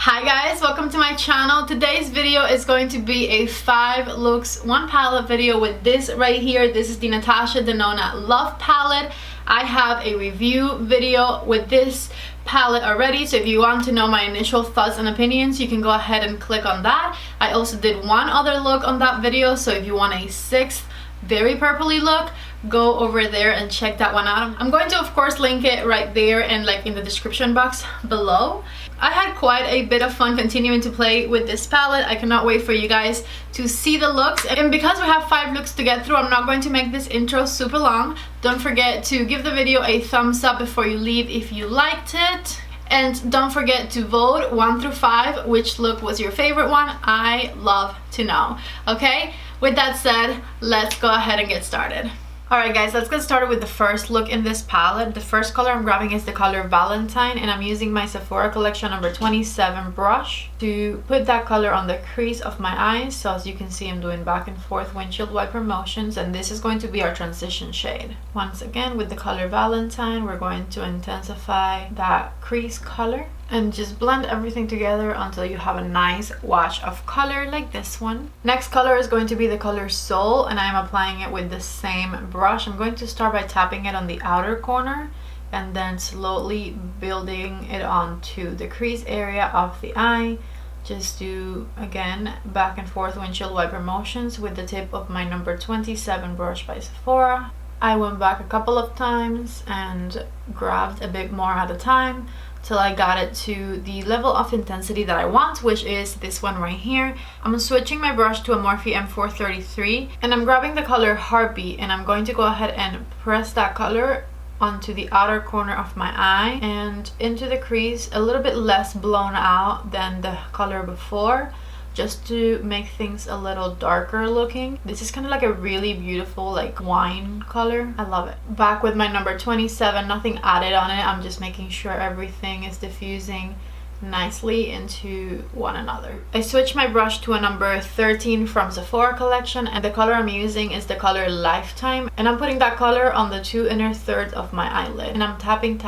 Hi guys, welcome to my channel. Today's video is going to be a 5 looks 1 palette video with this right here. This is the Natasha Denona Love Palette. I have a review video with this palette already, so if you want to know my initial thoughts and opinions, you can go ahead and click on that. I also did one other look on that video, so if you want a 6th very purpley look, go over there and check that one out. I'm going to of course link it right there and like in the description box below. I had quite a bit of fun continuing to play with this palette. I cannot wait for you guys to see the looks, and because we have 5 looks to get through, I'm not going to make this intro super long. Don't forget to give the video a thumbs up before you leave if you liked it, and don't forget to vote 1 through 5 which look was your favorite one. I love to know. Okay, with that said, let's go ahead and get started. Alright guys, let's get started with the first look in this palette. The first color I'm grabbing is the color Valentine, and I'm using my Sephora collection number 27 brush to put that color on the crease of my eyes. So as you can see, I'm doing back and forth windshield wiper motions, and this is going to be our transition shade. Once again, with the color Valentine, we're going to intensify that crease color and just blend everything together until you have a nice wash of color like this one. Next color is going to be the color Soul, and I'm applying it with the same brush. I'm going to start by tapping it on the outer corner and then slowly building it onto the crease area of the eye. Just do, again, back and forth windshield wiper motions with the tip of my number 27 brush by Sephora. I went back a couple of times and grabbed a bit more at a time till I got it to the level of intensity that I want, which is this one right here. I'm switching my brush to a Morphe M433, and I'm grabbing the color Heartbeat, and I'm going to go ahead and press that color onto the outer corner of my eye and into the crease, a little bit less blown out than the color before, just to make things a little darker looking. This is kind of like a really beautiful like wine color. I love it. Back with my number 27, nothing added on it. I'm just making sure everything is diffusing nicely into one another. I switched my brush to a number 13 from Sephora collection, and the color I'm using is the color Lifetime, and I'm putting that color on the 2 inner thirds of my eyelid, and I'm tapping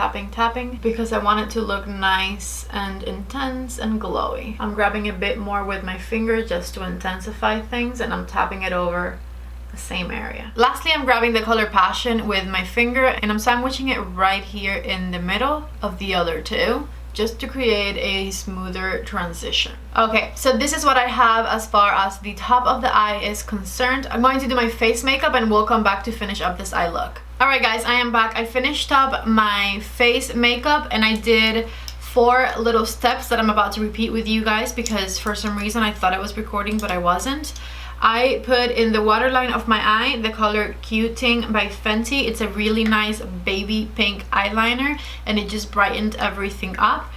because I want it to look nice and intense and glowy. I'm grabbing a bit more with my finger just to intensify things, and I'm tapping it over the same area. Lastly, I'm grabbing the color Passion with my finger, and I'm sandwiching it right here in the middle of the other two, just to create a smoother transition. Okay, so this is what I have as far as the top of the eye is concerned. I'm going to do my face makeup and we'll come back to finish up this eye look. Alright guys, I am back. I finished up my face makeup and I did 4 little steps that I'm about to repeat with you guys because for some reason I thought I was recording but I wasn't. I put in the waterline of my eye the color Cuting by Fenty. It's a really nice baby pink eyeliner and it just brightened everything up.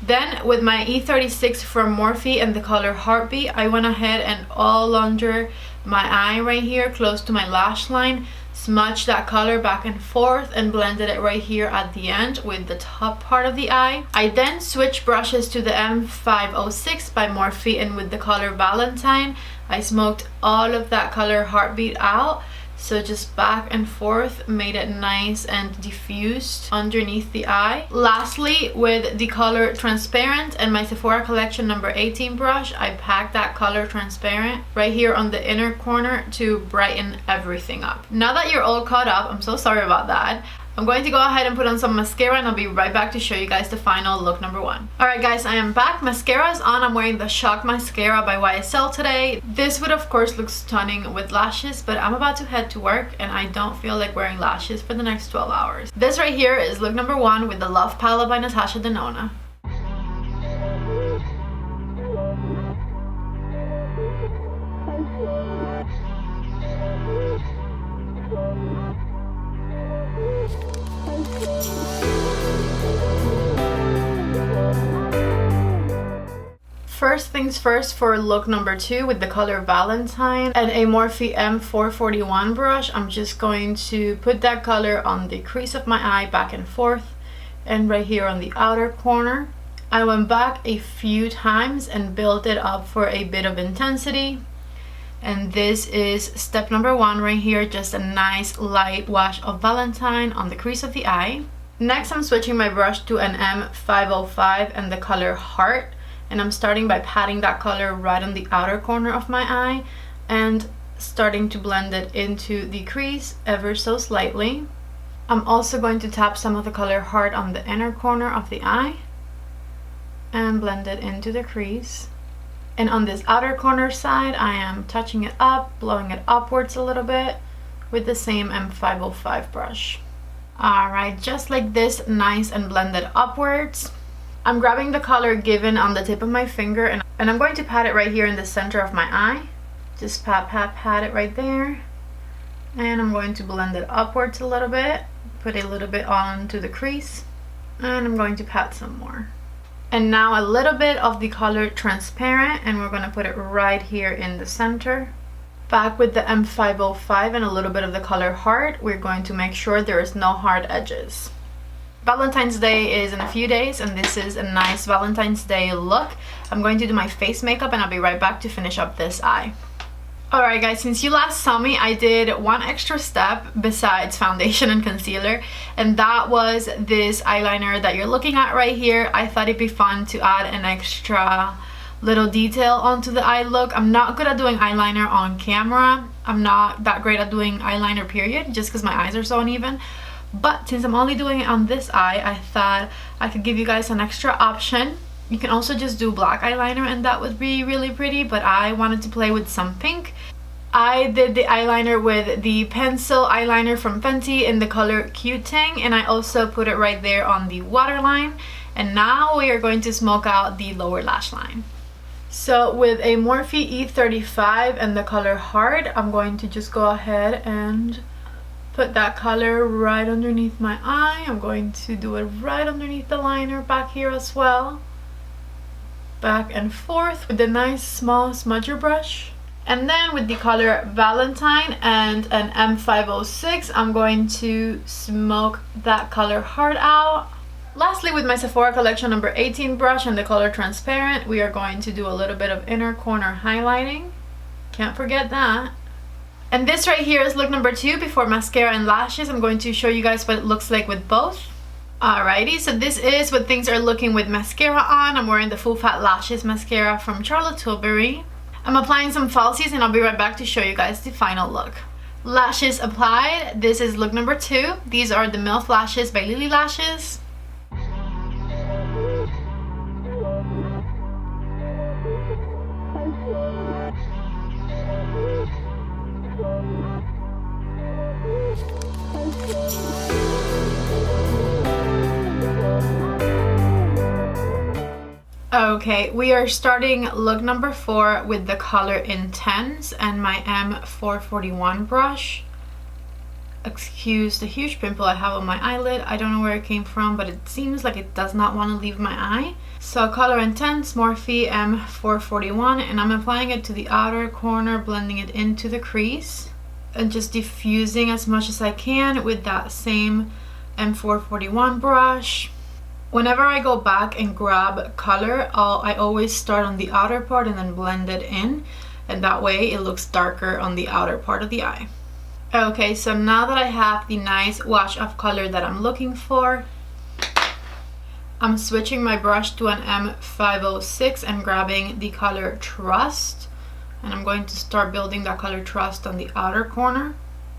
Then with my E36 from Morphe and the color Heartbeat, I went ahead and all under my eye right here close to my lash line, smudged that color back and forth and blended it right here at the end with the top part of the eye. I then switched brushes to the M506 by Morphe, and with the color Valentine I smoked all of that color Heartbeat out, so just back and forth made it nice and diffused underneath the eye. Lastly, with the color Transparent and my Sephora collection number 18 brush, I packed that color Transparent right here on the inner corner to brighten everything up. Now that you're all caught up, I'm so sorry about that, I'm going to go ahead and put on some mascara and I'll be right back to show you guys the final look number 1. Alright guys, I am back. Mascara is on. I'm wearing the Shock Mascara by YSL today. This would of course look stunning with lashes, but I'm about to head to work and I don't feel like wearing lashes for the next 12 hours. This right here is look number 1 with the Love Palette by Natasha Denona. First things first, for look number 2 with the color Valentine and a Morphe M441 brush, I'm just going to put that color on the crease of my eye back and forth and right here on the outer corner. I went back a few times and built it up for a bit of intensity. And this is step number 1 right here, just a nice light wash of Valentine on the crease of the eye. Next, I'm switching my brush to an M505 and the color Heart, And I'm starting by patting that color right on the outer corner of my eye and starting to blend it into the crease ever so slightly. I'm also going to tap some of the color hard on the inner corner of the eye and blend it into the crease. And on this outer corner side, I am touching it up, blowing it upwards a little bit with the same M505 brush. Alright, just like this, nice and blended upwards. I'm grabbing the color given on the tip of my finger and I'm going to pat it right here in the center of my eye. Just pat it right there. And I'm going to blend it upwards a little bit, put a little bit onto the crease, and I'm going to pat some more. And now a little bit of the color transparent, and we're going to put it right here in the center. Back with the M505 and a little bit of the color heart, we're going to make sure there is no hard edges. Valentine's Day is in a few days, and this is a nice Valentine's Day look. I'm going to do my face makeup and I'll be right back to finish up this eye. Alright guys, since you last saw me, I did one extra step besides foundation and concealer, and that was this eyeliner that you're looking at right here. I thought it'd be fun to add an extra little detail onto the eye look. I'm not good at doing eyeliner on camera. I'm not that great at doing eyeliner period, just because my eyes are so uneven. But since I'm only doing it on this eye, I thought I could give you guys an extra option. You can also just do black eyeliner and that would be really pretty, but I wanted to play with some pink. I did the eyeliner with the pencil eyeliner from Fenty in the color Cute Tang, and I also put it right there on the waterline. And now we are going to smoke out the lower lash line. So with a Morphe E35 and the color Hard, I'm going to just go ahead and put that color right underneath my eye. I'm going to do it right underneath the liner back here as well. Back and forth with a nice small smudger brush. And then with the color Valentine and an M506, I'm going to smoke that color Hard out. Lastly, with my Sephora collection number 18 brush and the color Transparent, we are going to do a little bit of inner corner highlighting. Can't forget that. And this right here is look number 2 before mascara and lashes. I'm going to show you guys what it looks like with both. Alrighty, so this is what things are looking with mascara on. I'm wearing the Full Fat Lashes mascara from Charlotte Tilbury. I'm applying some falsies and I'll be right back to show you guys the final look. Lashes applied. This is look number 2. These are the MILF Lashes by Lily Lashes. Okay, we are starting look number 4 with the color Intense and my M441 brush. Excuse the huge pimple I have on my eyelid. I don't know where it came from, but it seems like it does not want to leave my eye. So color Intense, Morphe M441, and I'm applying it to the outer corner, blending it into the crease and just diffusing as much as I can with that same M441 brush. Whenever I go back and grab color, I always start on the outer part and then blend it in, and that way it looks darker on the outer part of the eye. Okay, so now that I have the nice wash of color that I'm looking for, I'm switching my brush to an M506 and grabbing the color Trust, and I'm going to start building that color Trust on the outer corner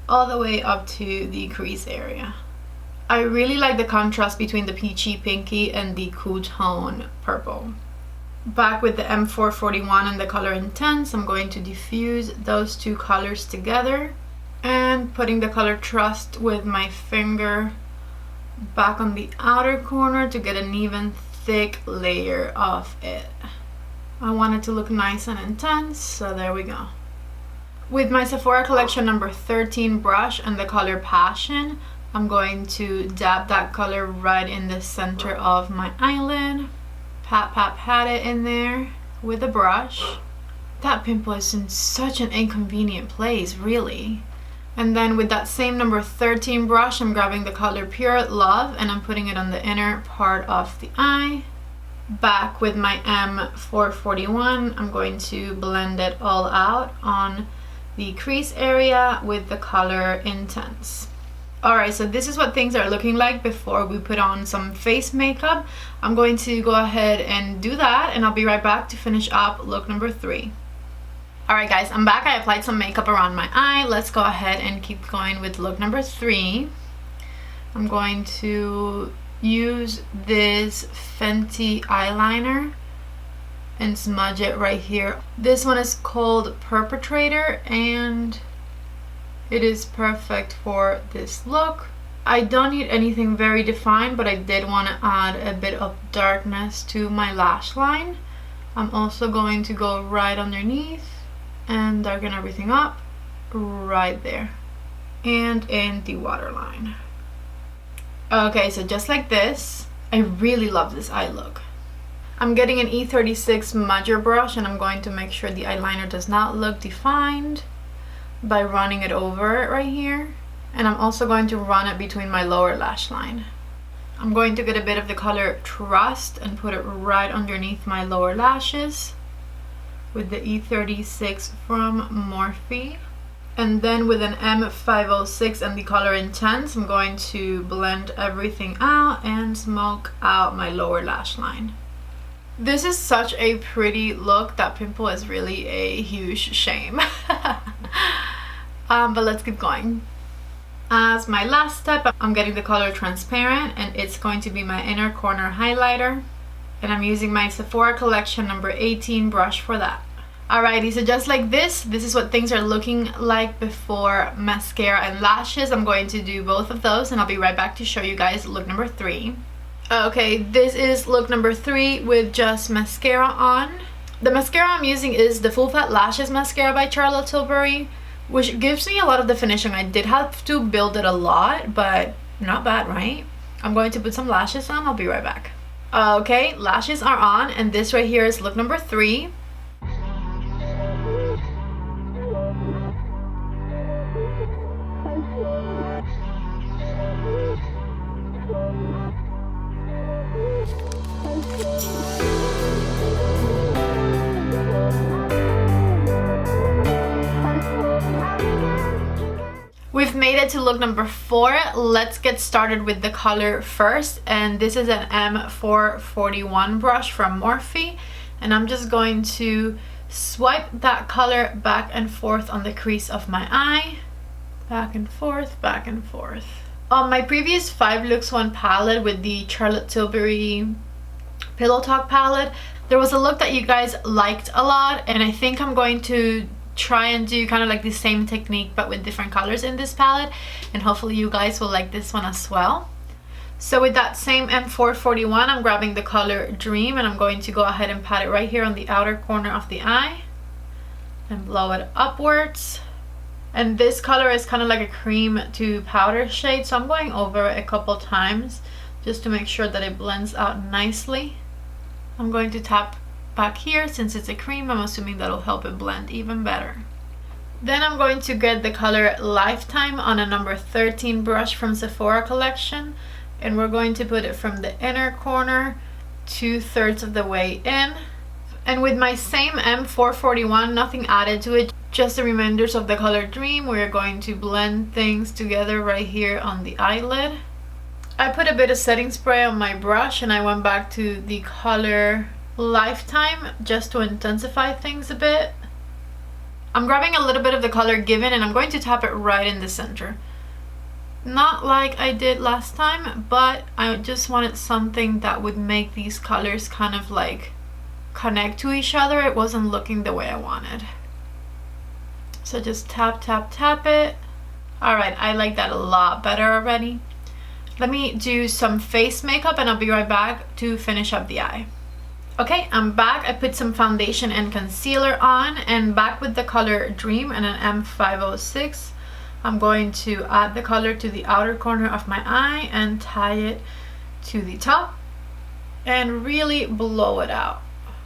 all the way up to the crease area. I really like the contrast between the peachy pinky and the cool tone purple. Back with the M441 and the color Intense, I'm going to diffuse those two colors together and putting the color Trust with my finger back on the outer corner to get an even thick layer of it. I want it to look nice and intense, so there we go. With my Sephora collection number 13 brush and the color Passion, I'm going to dab that color right in the center of my eyelid. Pat it in there with a brush. That pimple is in such an inconvenient place, really. And then with that same number 13 brush, I'm grabbing the color Pure Love and I'm putting it on the inner part of the eye. Back with my M441, I'm going to blend it all out on the crease area with the color Intense. Alright, so this is what things are looking like before we put on some face makeup. I'm going to go ahead and do that, and I'll be right back to finish up look number 3. Alright guys, I'm back. I applied some makeup around my eye. Let's go ahead and keep going with look number 3. I'm going to use this Fenty eyeliner and smudge it right here. This one is called Perpetrator, and it is perfect for this look. I don't need anything very defined, but I did want to add a bit of darkness to my lash line. I'm also going to go right underneath and darken everything up right there and in the waterline. Okay, so just like this. I really love this eye look. I'm getting an E36 smudger brush, and I'm going to make sure the eyeliner does not look defined by running it over it right here. And I'm also going to run it between my lower lash line. I'm going to get a bit of the color Trust and put it right underneath my lower lashes with the E36 from Morphe. And then with an M506 and the color Intense, I'm going to blend everything out and smoke out my lower lash line. This is such a pretty look. That pimple is really a huge shame. But let's keep going. As my last step, I'm getting the color Transparent, and it's going to be my inner corner highlighter. And I'm using my Sephora Collection number 18 brush for that. Alrighty, so just like this is what things are looking like before mascara and lashes. I'm going to do both of those, and I'll be right back to show you guys look number 3. Okay, this is look number 3 with just mascara on. The mascara I'm using is the Full Fat Lashes mascara by Charlotte Tilbury, which gives me a lot of definition. I did have to build it a lot, but not bad, right? I'm going to put some lashes on. I'll be right back. Okay, lashes are on, and this right here is look number 3. We've made it to look number 4. Let's get started with the color first, and this is an M441 brush from Morphe, and I'm just going to swipe that color back and forth on the crease of my eye, back and forth, back and forth. On my previous 5 looks 1 palette with the Charlotte Tilbury Pillow Talk palette, there was a look that you guys liked a lot, and I think I'm going to try and do kind of like the same technique but with different colors in this palette, and hopefully you guys will like this one as well. So with that same M441, I'm grabbing the color Dream, and I'm going to go ahead and pat it right here on the outer corner of the eye and blow it upwards. And this color is kind of like a cream to powder shade, so I'm going over it a couple times just to make sure that it blends out nicely. I'm going to tap back here. Since it's a cream, I'm assuming that'll help it blend even better. Then I'm going to get the color Lifetime on a number 13 brush from Sephora Collection, and we're going to put it from the inner corner 2/3 of the way in. And with my same M441, nothing added to it, just the remainders of the color Dream, we're going to blend things together right here on the eyelid. I put a bit of setting spray on my brush, and I went back to the color Lifetime just to intensify things a bit. I'm grabbing a little bit of the color Given, and I'm going to tap it right in the center. Not like I did last time, but I just wanted something that would make these colors kind of like connect to each other. It wasn't looking the way I wanted. So just tap, tap, tap it. Alright, I like that a lot better already. Let me do some face makeup, and I'll be right back to finish up the eye. Okay, I'm back. I put some foundation and concealer on, and back with the color Dream and an M506. I'm going to add the color to the outer corner of my eye and tie it to the top and really blow it out.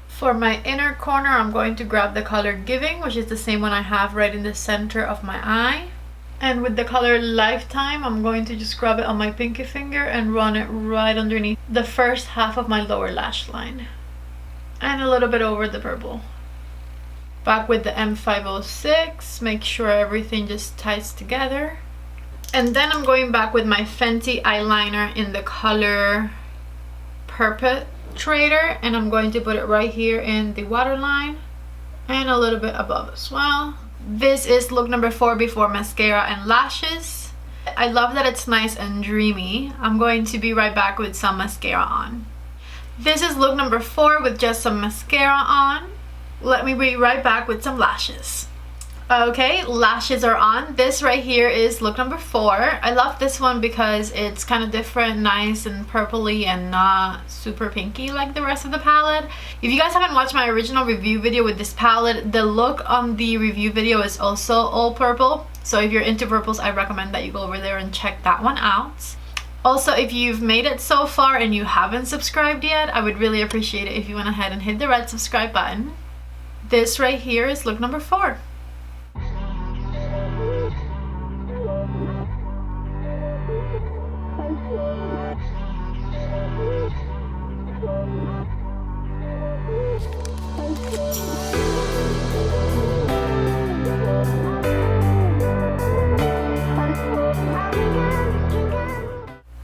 For my inner corner, I'm going to grab the color Giving, which is the same one I have right in the center of my eye. And with the color Lifetime, I'm going to just grab it on my pinky finger and run it right underneath the first half of my lower lash line. And a little bit over the purple. Back with the M506, make sure everything just ties together. And then I'm going back with my Fenty eyeliner in the color Perpetrator, and I'm going to put it right here in the waterline and a little bit above as well. This is look number 4 before mascara and lashes. I love that it's nice and dreamy. I'm going to be right back with some mascara on. This is look number 4 with just some mascara on. Let me be right back with some lashes. Okay, lashes are on. This right here is look number 4. I love this one because it's kind of different, nice and purpley and not super pinky like the rest of the palette. If you guys haven't watched my original review video with this palette, the look on the review video is also all purple. So if you're into purples, I recommend that you go over there and check that one out. Also, if you've made it so far and you haven't subscribed yet, I would really appreciate it if you went ahead and hit the red subscribe button. This right here is look number 4.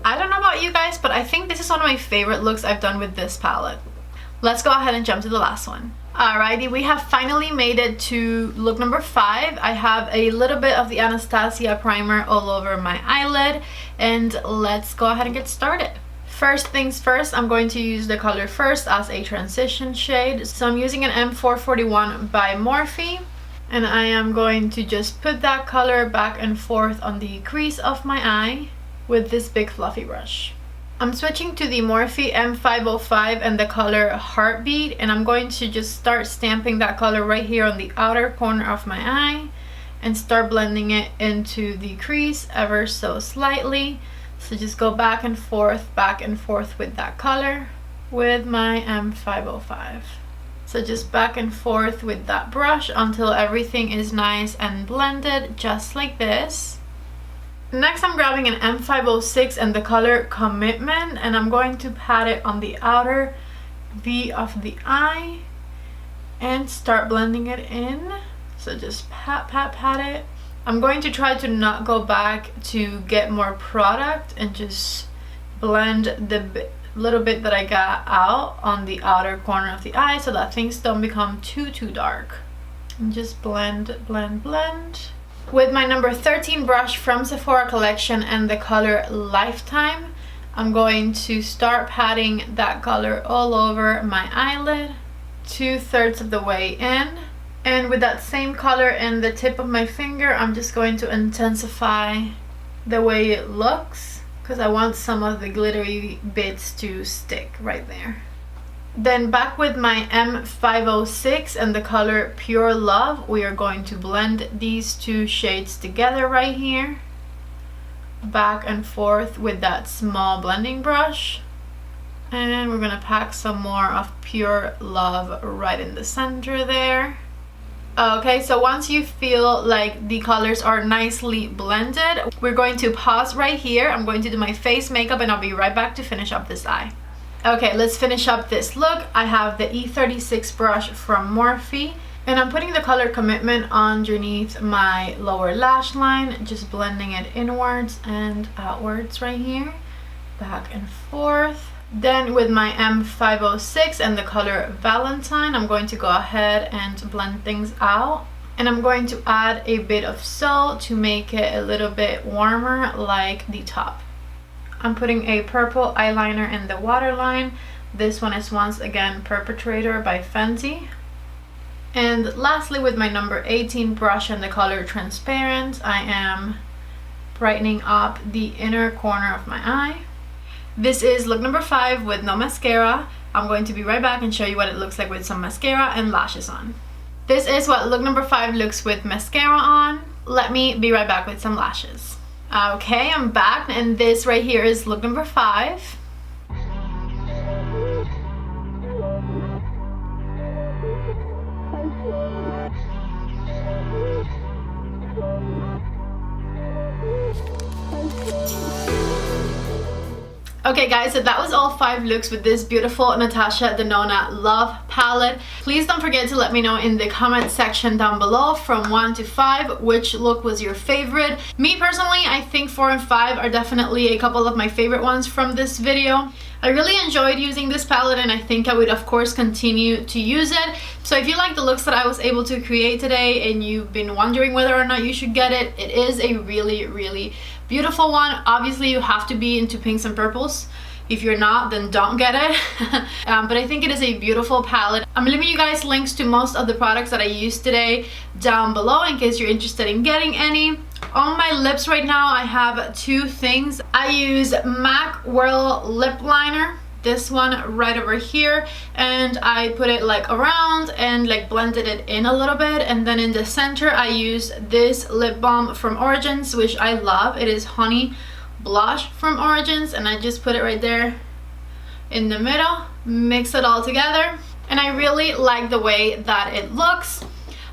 I don't know about you guys, but I think this is one of my favorite looks I've done with this palette. Let's go ahead and jump to the last one. Alrighty, we have finally made it to look number 5. I have a little bit of the Anastasia primer all over my eyelid, and let's go ahead and get started. First things first, I'm going to use the color First as a transition shade. So I'm using an M441 by Morphe, and I am going to just put that color back and forth on the crease of my eye with this big fluffy brush. I'm switching to the Morphe M505 and the color Heartbeat, and I'm going to just start stamping that color right here on the outer corner of my eye and start blending it into the crease ever so slightly. So just go back and forth with that color with my M505. So just back and forth with that brush until everything is nice and blended, just like this. Next, I'm grabbing an M506 and the color Commitment, and I'm going to pat it on the outer V of the eye and start blending it in. So just pat, pat, pat it. I'm going to try to not go back to get more product and just blend the little bit that I got out on the outer corner of the eye so that things don't become too dark. And just blend, blend, blend. With my number 13 brush from Sephora collection and the color Lifetime, I'm going to start patting that color all over my eyelid, 2/3 of the way in. And with that same color in the tip of my finger, I'm just going to intensify the way it looks because I want some of the glittery bits to stick right there. Then back with my M506 and the color Pure Love, we are going to blend these two shades together right here. Back and forth with that small blending brush. And we're going to pack some more of Pure Love right in the center there. Okay, so once you feel like the colors are nicely blended, we're going to pause right here. I'm going to do my face makeup and I'll be right back to finish up this eye. Okay, let's finish up this look. I have the E36 brush from Morphe, and I'm putting the color Commitment underneath my lower lash line, just blending it inwards and outwards right here, back and forth. Then with my M506 and the color Valentine, I'm going to go ahead and blend things out. And I'm going to add a bit of salt to make it a little bit warmer like the top. I'm putting a purple eyeliner in the waterline. This one is once again Perpetrator by Fenty. And lastly, with my number 18 brush and the color Transparent, I am brightening up the inner corner of my eye. This is look number 5 with no mascara. I'm going to be right back and show you what it looks like with some mascara and lashes on. This is what look number 5 looks with mascara on. Let me be right back with some lashes. Okay, I'm back, and this right here is look number 5. Okay guys, so that was all 5 looks with this beautiful Natasha Denona Love palette. Please don't forget to let me know in the comment section down below from 1 to 5 which look was your favorite. Me personally, I think 4 and 5 are definitely a couple of my favorite ones from this video. I really enjoyed using this palette and I think I would of course continue to use it. So if you like the looks that I was able to create today and you've been wondering whether or not you should get it, it is a really beautiful one. Obviously you have to be into pinks and purples. If you're not, then don't get it. But I think it is a beautiful palette. I'm leaving you guys links to most of the products that I used today down below in case you're interested in getting any. On my lips right now, I have 2 things. I use MAC Whirl Lip Liner, this one right over here, and I put it like around and like blended it in a little bit. And then in the center, I use this lip balm from Origins, which I love. It is Honey Blush from Origins, and I just put it right there in the middle, mix it all together, and I really like the way that it looks.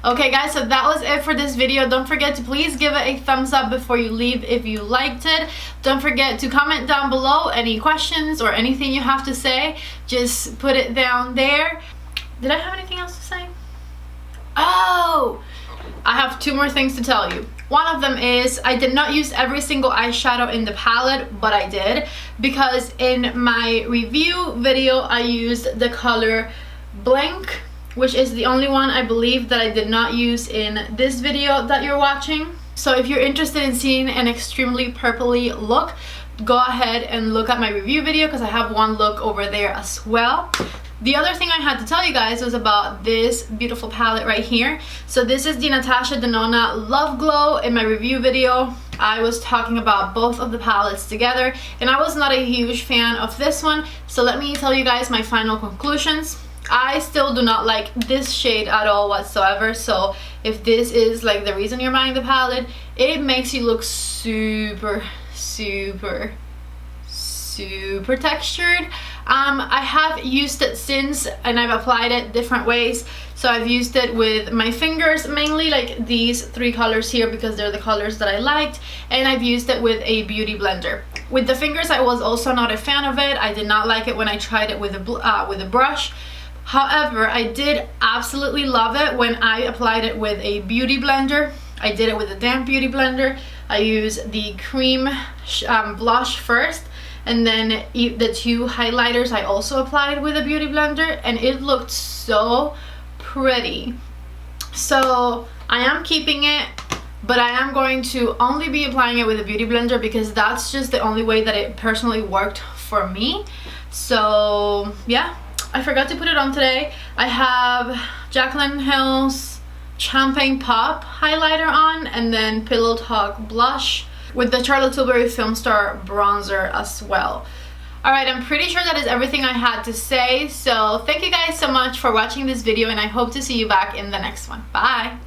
Okay guys, so that was it for this video. Don't forget to please give it a thumbs up before you leave if you liked it. Don't forget to comment down below any questions or anything you have to say. Just put it down there. Did I have anything else to say? Oh, I have 2 more things to tell you. One of them is I did not use every single eyeshadow in the palette, but I did because in my review video I used the color Blink, which is the only one I believe that I did not use in this video that you're watching. So if you're interested in seeing an extremely purpley look, go ahead and look at my review video because I have one look over there as well. The other thing I had to tell you guys was about this beautiful palette right here. So this is the Natasha Denona Love Glow. In my review video, I was talking about both of the palettes together, and I was not a huge fan of this one. So let me tell you guys my final conclusions. I still do not like this shade at all whatsoever. So if this is like the reason you're buying the palette, it makes you look super textured. I have used it since and I've applied it different ways. So I've used it with my fingers mainly, like these 3 colors here because they're the colors that I liked, and I've used it with a beauty blender. With the fingers I was also not a fan of it. I did not like it when I tried it with a brush. However, I did absolutely love it when I applied it with a beauty blender. I did it with a damp beauty blender. I used the cream blush first, and then the 2 highlighters I also applied with a beauty blender, and it looked so pretty. So I am keeping it, but I am going to only be applying it with a beauty blender because that's just the only way that it personally worked for me. So yeah, I forgot to put it on today. I have Jaclyn Hill's Champagne Pop highlighter on, and then Pillow Talk blush with the Charlotte Tilbury Film Star bronzer as well. Alright, I'm pretty sure that is everything I had to say. So thank you guys so much for watching this video, and I hope to see you back in the next one. Bye!